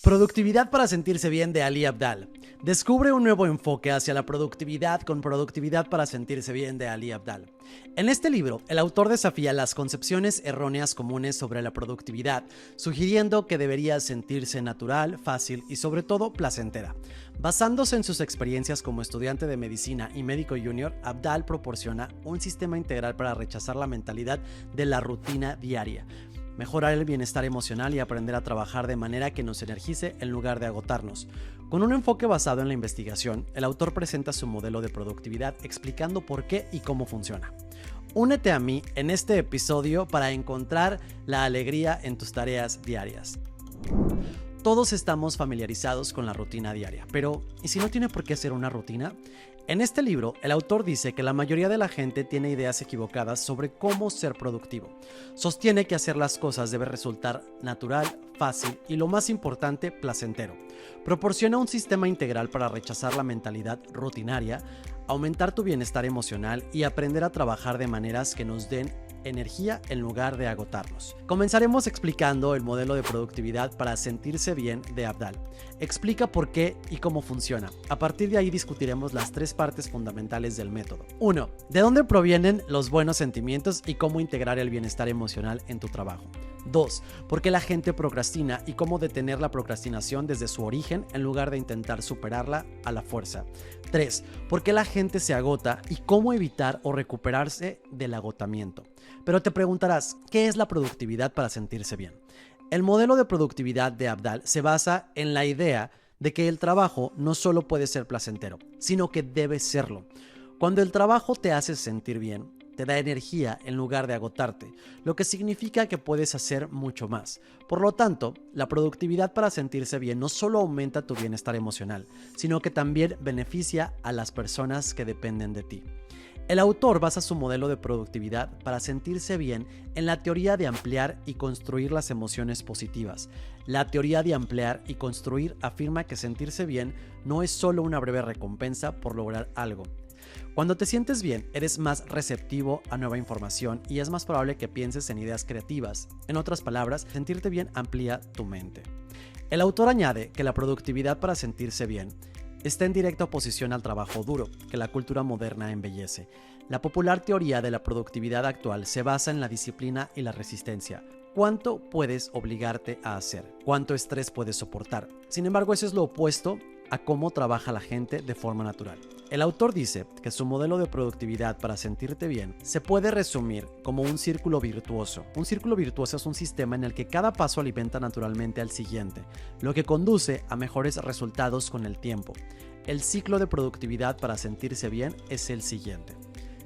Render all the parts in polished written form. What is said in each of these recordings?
Productividad para sentirse bien de Ali Abdaal. Descubre un nuevo enfoque hacia la productividad con Productividad para sentirse bien de Ali Abdaal. En este libro, el autor desafía las concepciones erróneas comunes sobre la productividad, sugiriendo que debería sentirse natural, fácil y sobre todo placentera. Basándose en sus experiencias como estudiante de medicina y médico junior, Abdaal proporciona un sistema integral para rechazar la mentalidad de la rutina diaria, mejorar el bienestar emocional y aprender a trabajar de manera que nos energice en lugar de agotarnos. Con un enfoque basado en la investigación, el autor presenta su modelo de productividad explicando por qué y cómo funciona. Únete a mí en este episodio para encontrar la alegría en tus tareas diarias. Todos estamos familiarizados con la rutina diaria, pero ¿y si no tiene por qué ser una rutina? En este libro, el autor dice que la mayoría de la gente tiene ideas equivocadas sobre cómo ser productivo. Sostiene que hacer las cosas debe resultar natural, fácil y, lo más importante, placentero. Proporciona un sistema integral para rechazar la mentalidad rutinaria, aumentar tu bienestar emocional y aprender a trabajar de maneras que nos den energía en lugar de agotarnos. Comenzaremos explicando el modelo de productividad para sentirse bien de Abdaal. Explica por qué y cómo funciona. A partir de ahí discutiremos las tres partes fundamentales del método. 1. ¿De dónde provienen los buenos sentimientos y cómo integrar el bienestar emocional en tu trabajo? 2. ¿Por qué la gente procrastina y cómo detener la procrastinación desde su origen en lugar de intentar superarla a la fuerza? 3. ¿Por qué la gente se agota y cómo evitar o recuperarse del agotamiento? Pero te preguntarás, ¿qué es la productividad para sentirse bien? El modelo de productividad de Abdaal se basa en la idea de que el trabajo no solo puede ser placentero, sino que debe serlo. Cuando el trabajo te hace sentir bien, te da energía en lugar de agotarte, lo que significa que puedes hacer mucho más. Por lo tanto, la productividad para sentirse bien no solo aumenta tu bienestar emocional, sino que también beneficia a las personas que dependen de ti. El autor basa su modelo de productividad para sentirse bien en la teoría de ampliar y construir las emociones positivas. La teoría de ampliar y construir afirma que sentirse bien no es solo una breve recompensa por lograr algo. Cuando te sientes bien, eres más receptivo a nueva información y es más probable que pienses en ideas creativas. En otras palabras, sentirte bien amplía tu mente. El autor añade que la productividad para sentirse bien está en directa oposición al trabajo duro, que la cultura moderna embellece. La popular teoría de la productividad actual se basa en la disciplina y la resistencia. ¿Cuánto puedes obligarte a hacer? ¿Cuánto estrés puedes soportar? Sin embargo, eso es lo opuesto a cómo trabaja la gente de forma natural. El autor dice que su modelo de productividad para sentirte bien se puede resumir como un círculo virtuoso. Un círculo virtuoso es un sistema en el que cada paso alimenta naturalmente al siguiente, lo que conduce a mejores resultados con el tiempo. El ciclo de productividad para sentirse bien es el siguiente.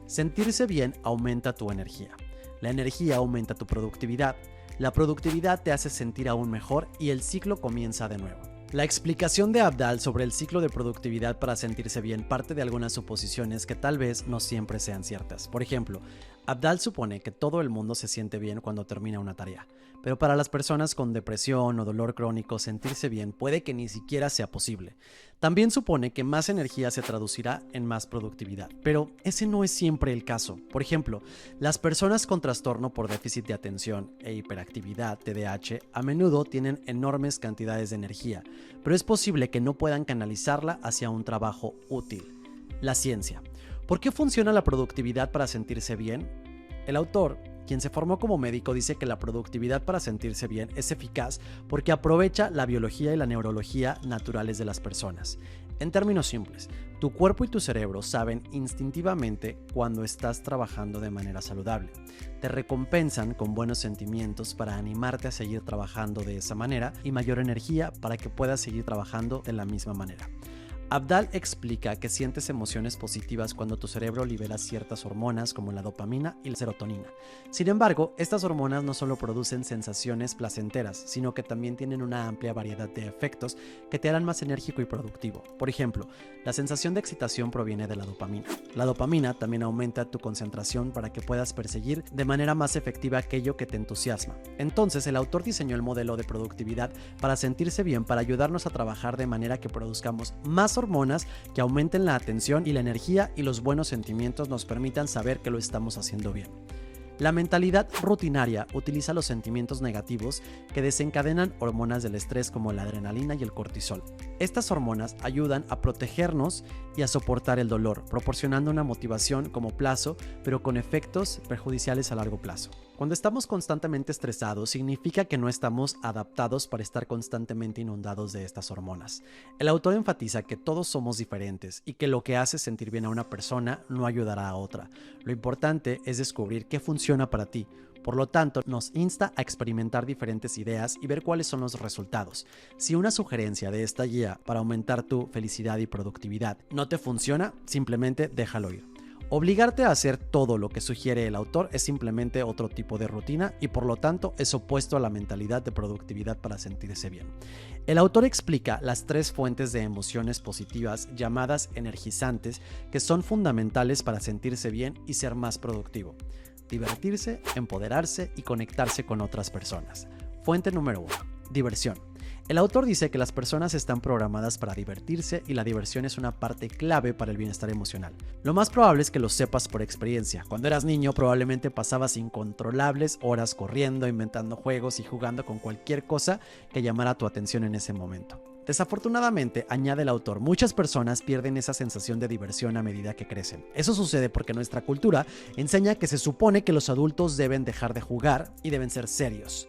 Sentirse bien aumenta tu energía. La energía aumenta tu productividad. La productividad te hace sentir aún mejor y el ciclo comienza de nuevo. La explicación de Abdaal sobre el ciclo de productividad para sentirse bien parte de algunas suposiciones que tal vez no siempre sean ciertas. Por ejemplo, Abdaal supone que todo el mundo se siente bien cuando termina una tarea, pero para las personas con depresión o dolor crónico sentirse bien puede que ni siquiera sea posible. También supone que más energía se traducirá en más productividad, pero ese no es siempre el caso. Por ejemplo, las personas con trastorno por déficit de atención e hiperactividad (TDAH) a menudo tienen enormes cantidades de energía, pero es posible que no puedan canalizarla hacia un trabajo útil. La ciencia. ¿Por qué funciona la productividad para sentirse bien? El autor, quien se formó como médico, dice que la productividad para sentirse bien es eficaz porque aprovecha la biología y la neurología naturales de las personas. En términos simples, tu cuerpo y tu cerebro saben instintivamente cuando estás trabajando de manera saludable. Te recompensan con buenos sentimientos para animarte a seguir trabajando de esa manera y mayor energía para que puedas seguir trabajando de la misma manera. Abdaal explica que sientes emociones positivas cuando tu cerebro libera ciertas hormonas como la dopamina y la serotonina. Sin embargo, estas hormonas no solo producen sensaciones placenteras, sino que también tienen una amplia variedad de efectos que te harán más enérgico y productivo. Por ejemplo, la sensación de excitación proviene de la dopamina. La dopamina también aumenta tu concentración para que puedas perseguir de manera más efectiva aquello que te entusiasma. Entonces, el autor diseñó el modelo de productividad para sentirse bien, para ayudarnos a trabajar de manera que produzcamos más hormonas que aumenten la atención y la energía y los buenos sentimientos nos permitan saber que lo estamos haciendo bien. La mentalidad rutinaria utiliza los sentimientos negativos que desencadenan hormonas del estrés como la adrenalina y el cortisol. Estas hormonas ayudan a protegernos y a soportar el dolor, proporcionando una motivación como plazo, pero con efectos perjudiciales a largo plazo. Cuando estamos constantemente estresados, significa que no estamos adaptados para estar constantemente inundados de estas hormonas. El autor enfatiza que todos somos diferentes y que lo que hace sentir bien a una persona no ayudará a otra. Lo importante es descubrir qué funciona para ti. Por lo tanto, nos insta a experimentar diferentes ideas y ver cuáles son los resultados. Si una sugerencia de esta guía para aumentar tu felicidad y productividad no te funciona, simplemente déjalo ir. Obligarte a hacer todo lo que sugiere el autor es simplemente otro tipo de rutina y por lo tanto es opuesto a la mentalidad de productividad para sentirse bien. El autor explica las 3 fuentes de emociones positivas llamadas energizantes que son fundamentales para sentirse bien y ser más productivo: divertirse, empoderarse y conectarse con otras personas. Fuente número 1. Diversión. El autor dice que las personas están programadas para divertirse y la diversión es una parte clave para el bienestar emocional. Lo más probable es que lo sepas por experiencia. Cuando eras niño probablemente pasabas incontrolables horas corriendo, inventando juegos y jugando con cualquier cosa que llamara tu atención en ese momento. Desafortunadamente, añade el autor, muchas personas pierden esa sensación de diversión a medida que crecen. Eso sucede porque nuestra cultura enseña que se supone que los adultos deben dejar de jugar y deben ser serios.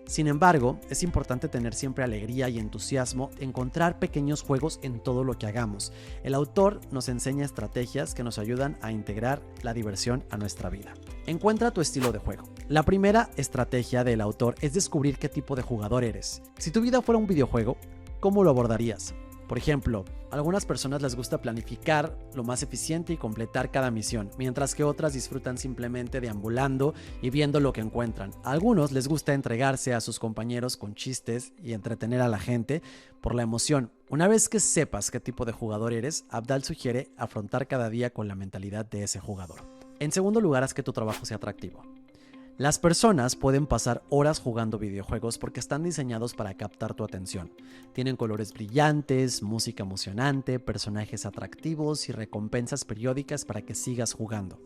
Sin embargo, es importante tener siempre alegría y entusiasmo, encontrar pequeños juegos en todo lo que hagamos. El autor nos enseña estrategias que nos ayudan a integrar la diversión a nuestra vida. Encuentra tu estilo de juego. La primera estrategia del autor es descubrir qué tipo de jugador eres. Si tu vida fuera un videojuego, ¿cómo lo abordarías? Por ejemplo, a algunas personas les gusta planificar lo más eficiente y completar cada misión, mientras que otras disfrutan simplemente deambulando y viendo lo que encuentran. A algunos les gusta entregarse a sus compañeros con chistes y entretener a la gente por la emoción. Una vez que sepas qué tipo de jugador eres, Abdal sugiere afrontar cada día con la mentalidad de ese jugador. En segundo lugar, haz que tu trabajo sea atractivo. Las personas pueden pasar horas jugando videojuegos porque están diseñados para captar tu atención. Tienen colores brillantes, música emocionante, personajes atractivos y recompensas periódicas para que sigas jugando.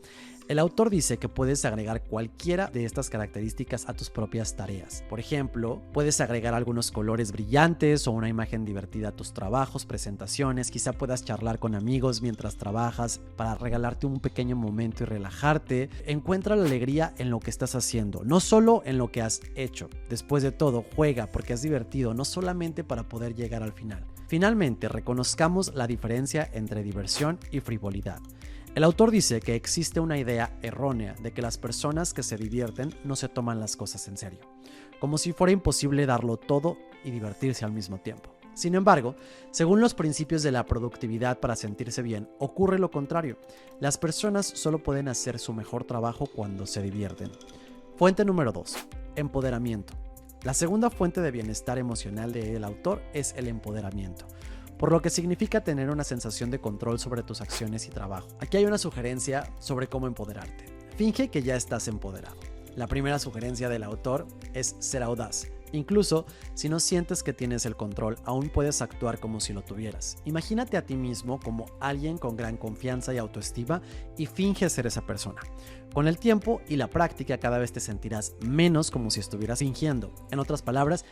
El autor dice que puedes agregar cualquiera de estas características a tus propias tareas. Por ejemplo, puedes agregar algunos colores brillantes o una imagen divertida a tus trabajos, presentaciones. Quizá puedas charlar con amigos mientras trabajas para regalarte un pequeño momento y relajarte. Encuentra la alegría en lo que estás haciendo, no solo en lo que has hecho. Después de todo, juega porque es divertido, no solamente para poder llegar al final. Finalmente, reconozcamos la diferencia entre diversión y frivolidad. El autor dice que existe una idea errónea de que las personas que se divierten no se toman las cosas en serio, como si fuera imposible darlo todo y divertirse al mismo tiempo. Sin embargo, según los principios de la productividad para sentirse bien, ocurre lo contrario. Las personas solo pueden hacer su mejor trabajo cuando se divierten. Fuente número 2. Empoderamiento. La segunda fuente de bienestar emocional del autor es el empoderamiento, por lo que significa tener una sensación de control sobre tus acciones y trabajo. Aquí hay una sugerencia sobre cómo empoderarte. Finge que ya estás empoderado. La primera sugerencia del autor es ser audaz. Incluso si no sientes que tienes el control, aún puedes actuar como si lo tuvieras. Imagínate a ti mismo como alguien con gran confianza y autoestima y finge ser esa persona. Con el tiempo y la práctica cada vez te sentirás menos como si estuvieras fingiendo. En otras palabras,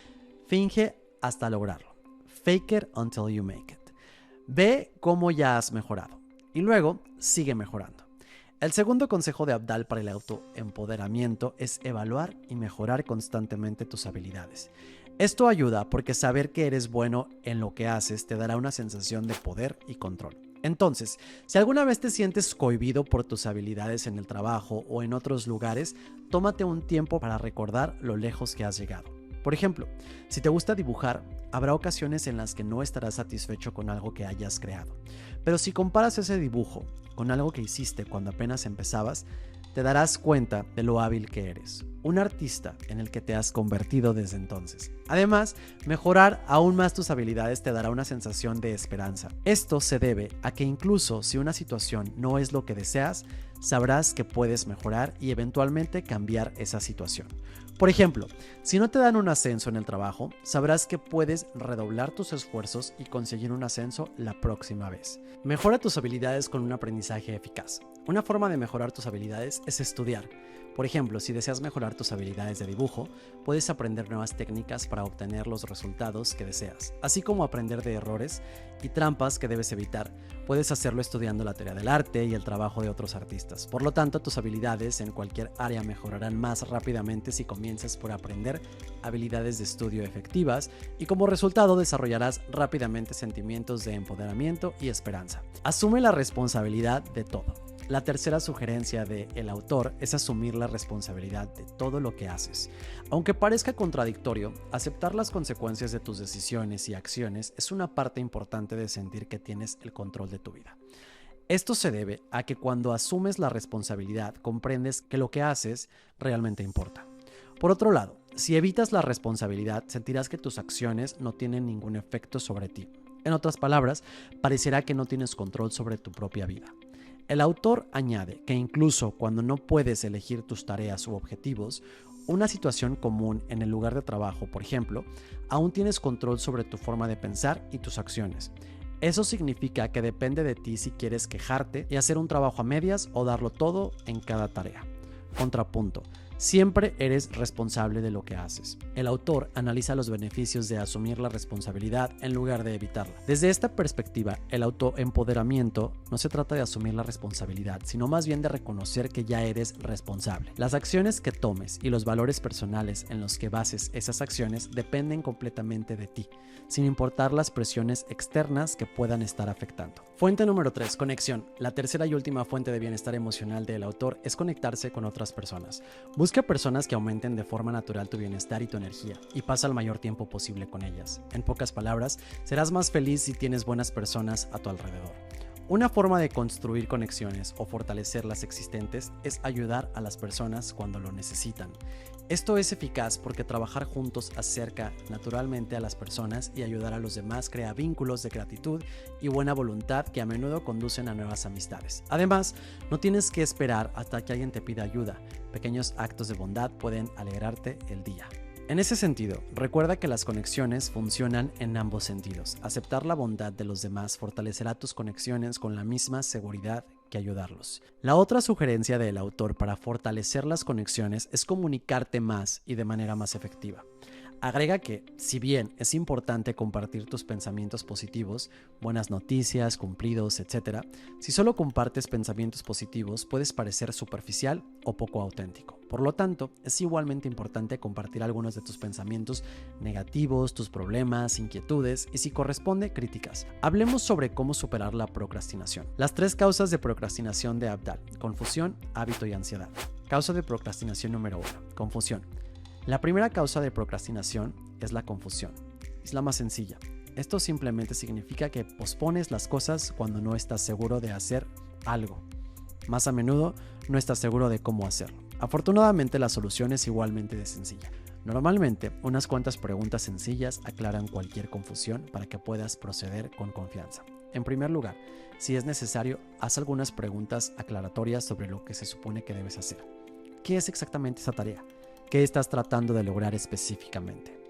finge hasta lograrlo. Fake it until you make it. Ve cómo ya has mejorado y luego sigue mejorando. El segundo consejo de Abdal para el autoempoderamiento es evaluar y mejorar constantemente tus habilidades. Esto ayuda porque saber que eres bueno en lo que haces te dará una sensación de poder y control. Entonces, si alguna vez te sientes cohibido por tus habilidades en el trabajo o en otros lugares, tómate un tiempo para recordar lo lejos que has llegado. Por ejemplo, si te gusta dibujar, habrá ocasiones en las que no estarás satisfecho con algo que hayas creado. Pero si comparas ese dibujo con algo que hiciste cuando apenas empezabas, te darás cuenta de lo hábil que eres. Un artista en el que te has convertido desde entonces. Además, mejorar aún más tus habilidades te dará una sensación de esperanza. Esto se debe a que incluso si una situación no es lo que deseas, sabrás que puedes mejorar y eventualmente cambiar esa situación. Por ejemplo, si no te dan un ascenso en el trabajo, sabrás que puedes redoblar tus esfuerzos y conseguir un ascenso la próxima vez. Mejora tus habilidades con un aprendizaje eficaz. Una forma de mejorar tus habilidades es estudiar. Por ejemplo, si deseas mejorar tus habilidades de dibujo, puedes aprender nuevas técnicas para obtener los resultados que deseas, así como aprender de errores y trampas que debes evitar. Puedes hacerlo estudiando la teoría del arte y el trabajo de otros artistas. Por lo tanto, tus habilidades en cualquier área mejorarán más rápidamente si comienzas por aprender habilidades de estudio efectivas y como resultado desarrollarás rápidamente sentimientos de empoderamiento y esperanza. Asume la responsabilidad de todo. La tercera sugerencia del autor es asumir la responsabilidad de todo lo que haces. Aunque parezca contradictorio, aceptar las consecuencias de tus decisiones y acciones es una parte importante de sentir que tienes el control de tu vida. Esto se debe a que cuando asumes la responsabilidad, comprendes que lo que haces realmente importa. Por otro lado, si evitas la responsabilidad, sentirás que tus acciones no tienen ningún efecto sobre ti. En otras palabras, parecerá que no tienes control sobre tu propia vida. El autor añade que incluso cuando no puedes elegir tus tareas u objetivos, una situación común en el lugar de trabajo, por ejemplo, aún tienes control sobre tu forma de pensar y tus acciones. Eso significa que depende de ti si quieres quejarte y hacer un trabajo a medias o darlo todo en cada tarea. Contrapunto. Siempre eres responsable de lo que haces. El autor analiza los beneficios de asumir la responsabilidad en lugar de evitarla. Desde esta perspectiva, el autoempoderamiento no se trata de asumir la responsabilidad, sino más bien de reconocer que ya eres responsable. Las acciones que tomes y los valores personales en los que bases esas acciones dependen completamente de ti, sin importar las presiones externas que puedan estar afectando. Fuente número 3, conexión. La tercera y última fuente de bienestar emocional del autor es conectarse con otras personas. Busca personas que aumenten de forma natural tu bienestar y tu energía y pasa el mayor tiempo posible con ellas. En pocas palabras, serás más feliz si tienes buenas personas a tu alrededor. Una forma de construir conexiones o fortalecer las existentes es ayudar a las personas cuando lo necesitan. Esto es eficaz porque trabajar juntos acerca naturalmente a las personas y ayudar a los demás crea vínculos de gratitud y buena voluntad que a menudo conducen a nuevas amistades. Además, no tienes que esperar hasta que alguien te pida ayuda. Pequeños actos de bondad pueden alegrarte el día. En ese sentido, recuerda que las conexiones funcionan en ambos sentidos. Aceptar la bondad de los demás fortalecerá tus conexiones con la misma seguridad que ayudarlos. La otra sugerencia del autor para fortalecer las conexiones es comunicarte más y de manera más efectiva. Agrega que, si bien es importante compartir tus pensamientos positivos, buenas noticias, cumplidos, etc., si solo compartes pensamientos positivos, puedes parecer superficial o poco auténtico. Por lo tanto, es igualmente importante compartir algunos de tus pensamientos negativos, tus problemas, inquietudes y, si corresponde, críticas. Hablemos sobre cómo superar la procrastinación. Las 3 causas de procrastinación de Abdal: confusión, hábito y ansiedad. Causa de procrastinación número 1: confusión. La primera causa de procrastinación es la confusión. Es la más sencilla. Esto simplemente significa que pospones las cosas cuando no estás seguro de hacer algo. Más a menudo, no estás seguro de cómo hacerlo. Afortunadamente, la solución es igualmente sencilla. Normalmente, unas cuantas preguntas sencillas aclaran cualquier confusión para que puedas proceder con confianza. En primer lugar, si es necesario, haz algunas preguntas aclaratorias sobre lo que se supone que debes hacer. ¿Qué es exactamente esa tarea? ¿Qué estás tratando de lograr específicamente?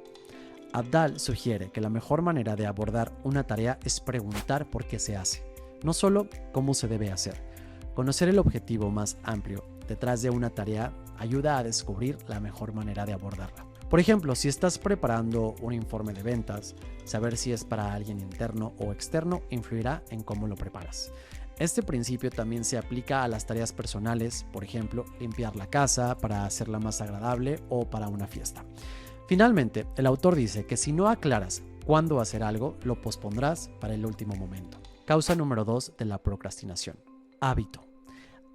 Abdal sugiere que la mejor manera de abordar una tarea es preguntar por qué se hace, no solo cómo se debe hacer. Conocer el objetivo más amplio detrás de una tarea ayuda a descubrir la mejor manera de abordarla. Por ejemplo, si estás preparando un informe de ventas, saber si es para alguien interno o externo influirá en cómo lo preparas. Este principio también se aplica a las tareas personales, por ejemplo, limpiar la casa para hacerla más agradable o para una fiesta. Finalmente, el autor dice que si no aclaras cuándo hacer algo, lo pospondrás para el último momento. Causa número 2 de la procrastinación: hábito.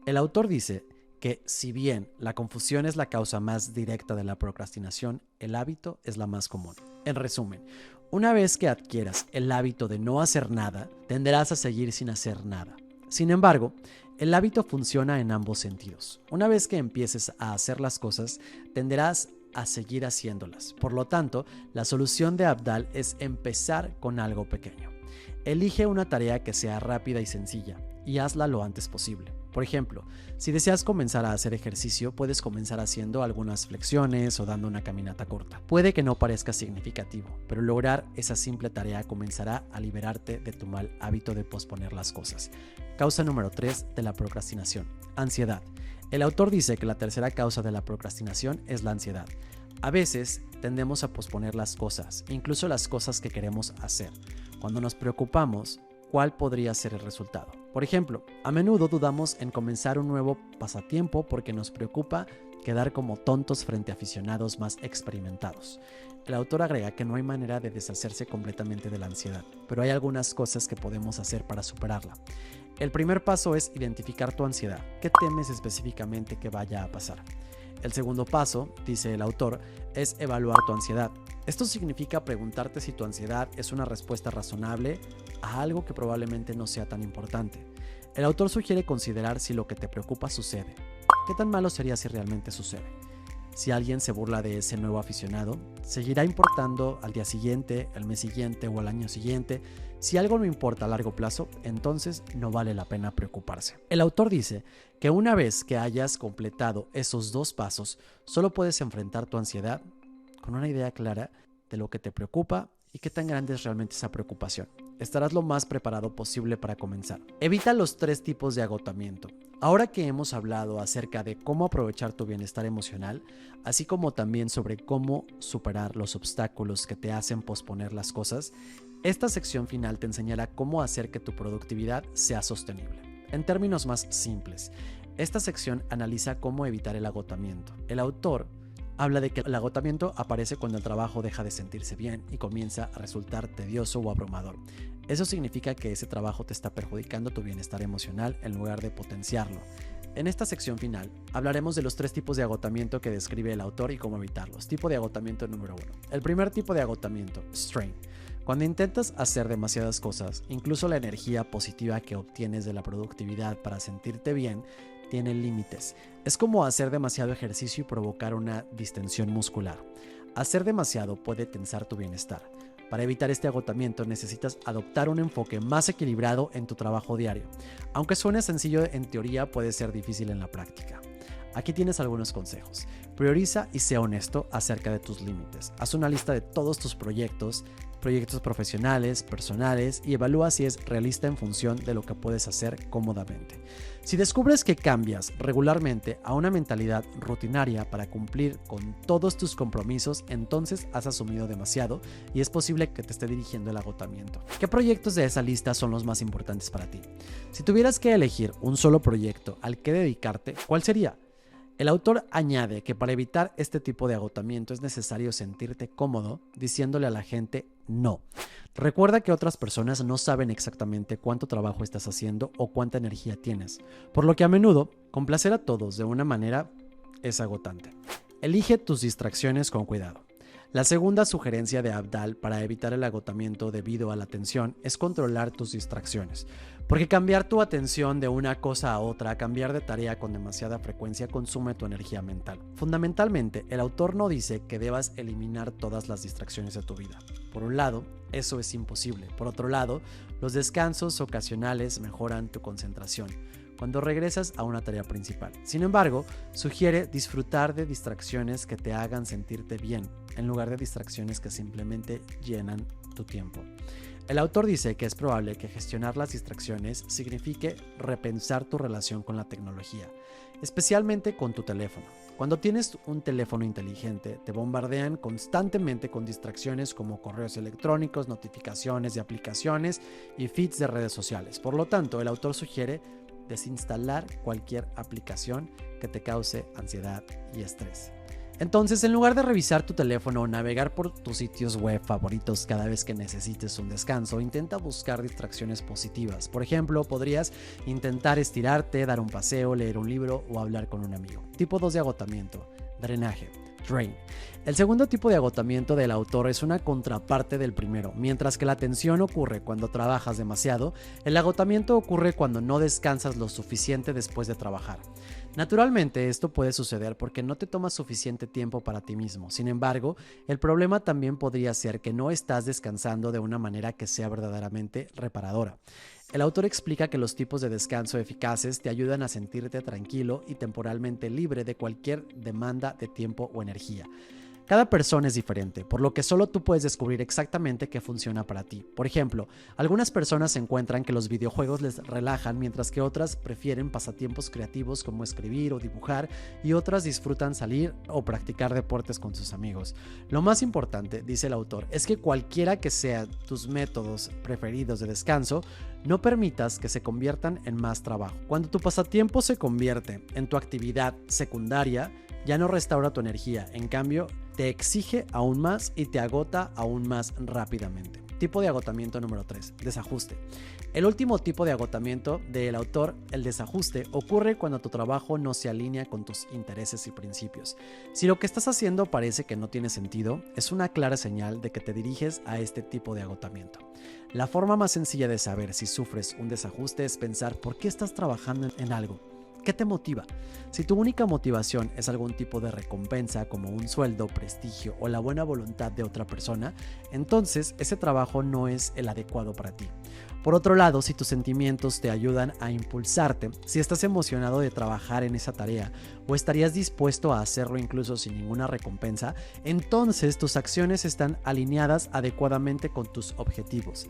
El autor dice que si bien la confusión es la causa más directa de la procrastinación, el hábito es la más común. En resumen, una vez que adquieras el hábito de no hacer nada, tenderás a seguir sin hacer nada. Sin embargo, el hábito funciona en ambos sentidos. Una vez que empieces a hacer las cosas, tenderás a seguir haciéndolas. Por lo tanto, la solución de Abdal es empezar con algo pequeño. Elige una tarea que sea rápida y sencilla y hazla lo antes posible. Por ejemplo, si deseas comenzar a hacer ejercicio, puedes comenzar haciendo algunas flexiones o dando una caminata corta. Puede que no parezca significativo, pero lograr esa simple tarea comenzará a liberarte de tu mal hábito de posponer las cosas. Causa número 3 de la procrastinación: ansiedad. El autor dice que la tercera causa de la procrastinación es la ansiedad. A veces tendemos a posponer las cosas, incluso las cosas que queremos hacer. Cuando nos preocupamos, ¿cuál podría ser el resultado? Por ejemplo, a menudo dudamos en comenzar un nuevo pasatiempo porque nos preocupa quedar como tontos frente a aficionados más experimentados. El autor agrega que no hay manera de deshacerse completamente de la ansiedad, pero hay algunas cosas que podemos hacer para superarla. El primer paso es identificar tu ansiedad. ¿Qué temes específicamente que vaya a pasar? El segundo paso, dice el autor, es evaluar tu ansiedad. Esto significa preguntarte si tu ansiedad es una respuesta razonable a algo que probablemente no sea tan importante. El autor sugiere considerar si lo que te preocupa sucede. ¿Qué tan malo sería si realmente sucede? Si alguien se burla de ese nuevo aficionado, ¿seguirá importando al día siguiente, al mes siguiente o al año siguiente? Si algo no importa a largo plazo, entonces no vale la pena preocuparse. El autor dice que una vez que hayas completado esos dos pasos, solo puedes enfrentar tu ansiedad con una idea clara de lo que te preocupa y qué tan grande es realmente esa preocupación. Estarás lo más preparado posible para comenzar. Evita los 3 tipos de agotamiento. Ahora que hemos hablado acerca de cómo aprovechar tu bienestar emocional, así como también sobre cómo superar los obstáculos que te hacen posponer las cosas, esta sección final te enseñará cómo hacer que tu productividad sea sostenible. En términos más simples, esta sección analiza cómo evitar el agotamiento. El autor habla de que el agotamiento aparece cuando el trabajo deja de sentirse bien y comienza a resultar tedioso o abrumador. Eso significa que ese trabajo te está perjudicando tu bienestar emocional en lugar de potenciarlo. En esta sección final hablaremos de los 3 tipos de agotamiento que describe el autor y cómo evitarlos. Tipo de agotamiento número 1. El primer tipo de agotamiento, strain. Cuando intentas hacer demasiadas cosas, incluso la energía positiva que obtienes de la productividad para sentirte bien tiene límites. Es como hacer demasiado ejercicio y provocar una distensión muscular. Hacer demasiado puede tensar tu bienestar. Para evitar este agotamiento necesitas adoptar un enfoque más equilibrado en tu trabajo diario. Aunque suene sencillo en teoría, puede ser difícil en la práctica. Aquí tienes algunos consejos. Prioriza y sea honesto acerca de tus límites. Haz una lista de todos tus proyectos profesionales, personales, y evalúa si es realista en función de lo que puedes hacer cómodamente. Si descubres que cambias regularmente a una mentalidad rutinaria para cumplir con todos tus compromisos, entonces has asumido demasiado y es posible que te esté dirigiendo el agotamiento. ¿Qué proyectos de esa lista son los más importantes para ti? Si tuvieras que elegir un solo proyecto al que dedicarte, ¿cuál sería? El autor añade que para evitar este tipo de agotamiento es necesario sentirte cómodo diciéndole a la gente no. Recuerda que otras personas no saben exactamente cuánto trabajo estás haciendo o cuánta energía tienes, por lo que a menudo complacer a todos de una manera es agotante. Elige tus distracciones con cuidado. La segunda sugerencia de Abdal para evitar el agotamiento debido a la tensión es controlar tus distracciones, porque cambiar tu atención de una cosa a otra, cambiar de tarea con demasiada frecuencia consume tu energía mental. Fundamentalmente, el autor no dice que debas eliminar todas las distracciones de tu vida. Por un lado, eso es imposible. Por otro lado, los descansos ocasionales mejoran tu concentración cuando regresas a una tarea principal. Sin embargo, sugiere disfrutar de distracciones que te hagan sentirte bien, en lugar de distracciones que simplemente llenan tu tiempo. El autor dice que es probable que gestionar las distracciones signifique repensar tu relación con la tecnología, especialmente con tu teléfono. Cuando tienes un teléfono inteligente, te bombardean constantemente con distracciones como correos electrónicos, notificaciones de aplicaciones y feeds de redes sociales. Por lo tanto, el autor sugiere desinstalar cualquier aplicación que te cause ansiedad y estrés. Entonces, en lugar de revisar tu teléfono o navegar por tus sitios web favoritos cada vez que necesites un descanso, intenta buscar distracciones positivas. Por ejemplo, podrías intentar estirarte, dar un paseo, leer un libro o hablar con un amigo. Tipo 2 de agotamiento, drenaje, drain. El segundo tipo de agotamiento del autor es una contraparte del primero. Mientras que la tensión ocurre cuando trabajas demasiado, el agotamiento ocurre cuando no descansas lo suficiente después de trabajar. Naturalmente, esto puede suceder porque no te tomas suficiente tiempo para ti mismo. Sin embargo, el problema también podría ser que no estás descansando de una manera que sea verdaderamente reparadora. El autor explica que los tipos de descanso eficaces te ayudan a sentirte tranquilo y temporalmente libre de cualquier demanda de tiempo o energía. Cada persona es diferente, por lo que solo tú puedes descubrir exactamente qué funciona para ti. Por ejemplo, algunas personas encuentran que los videojuegos les relajan, mientras que otras prefieren pasatiempos creativos como escribir o dibujar, y otras disfrutan salir o practicar deportes con sus amigos. Lo más importante, dice el autor, es que cualquiera que sean tus métodos preferidos de descanso, no permitas que se conviertan en más trabajo. Cuando tu pasatiempo se convierte en tu actividad secundaria, ya no restaura tu energía, en cambio, te exige aún más y te agota aún más rápidamente. Tipo de agotamiento número 3, desajuste. El último tipo de agotamiento del autor, el desajuste, ocurre cuando tu trabajo no se alinea con tus intereses y principios. Si lo que estás haciendo parece que no tiene sentido, es una clara señal de que te diriges a este tipo de agotamiento. La forma más sencilla de saber si sufres un desajuste es pensar por qué estás trabajando en algo. ¿Qué te motiva? Si tu única motivación es algún tipo de recompensa como un sueldo, prestigio o la buena voluntad de otra persona, entonces ese trabajo no es el adecuado para ti. Por otro lado, si tus sentimientos te ayudan a impulsarte, si estás emocionado de trabajar en esa tarea o estarías dispuesto a hacerlo incluso sin ninguna recompensa, entonces tus acciones están alineadas adecuadamente con tus objetivos.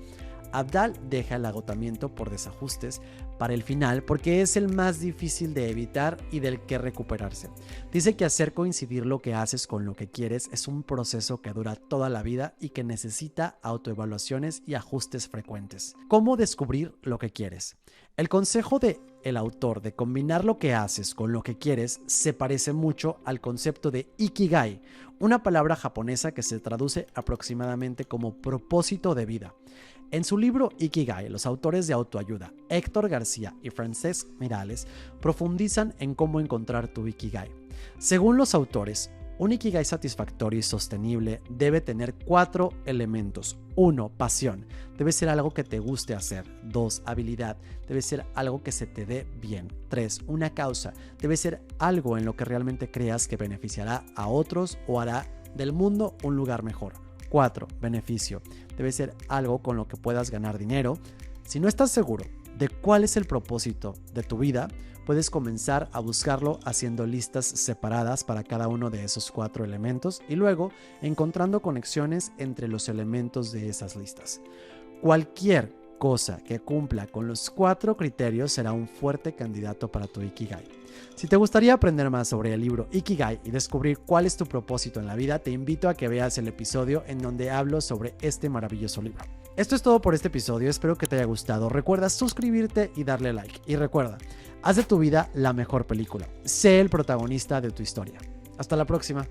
Abdal deja el agotamiento por desajustes para el final porque es el más difícil de evitar y del que recuperarse. Dice que hacer coincidir lo que haces con lo que quieres es un proceso que dura toda la vida y que necesita autoevaluaciones y ajustes frecuentes. ¿Cómo descubrir lo que quieres? El consejo del autor de combinar lo que haces con lo que quieres se parece mucho al concepto de Ikigai, una palabra japonesa que se traduce aproximadamente como propósito de vida. En su libro Ikigai, los autores de autoayuda Héctor García y Francesc Miralles profundizan en cómo encontrar tu Ikigai. Según los autores, un Ikigai satisfactorio y sostenible debe tener 4 elementos. 1. Pasión. Debe ser algo que te guste hacer. 2. Habilidad. Debe ser algo que se te dé bien. 3. Una causa. Debe ser algo en lo que realmente creas que beneficiará a otros o hará del mundo un lugar mejor. 4. Beneficio. Debe ser algo con lo que puedas ganar dinero. Si no estás seguro de cuál es el propósito de tu vida, puedes comenzar a buscarlo haciendo listas separadas para cada uno de esos 4 elementos y luego encontrando conexiones entre los elementos de esas listas. Cualquier cosa que cumpla con los 4 criterios será un fuerte candidato para tu Ikigai. Si te gustaría aprender más sobre el libro Ikigai y descubrir cuál es tu propósito en la vida, te invito a que veas el episodio en donde hablo sobre este maravilloso libro. Esto es todo por este episodio, espero que te haya gustado. Recuerda suscribirte y darle like. Y recuerda, haz de tu vida la mejor película. Sé el protagonista de tu historia. Hasta la próxima.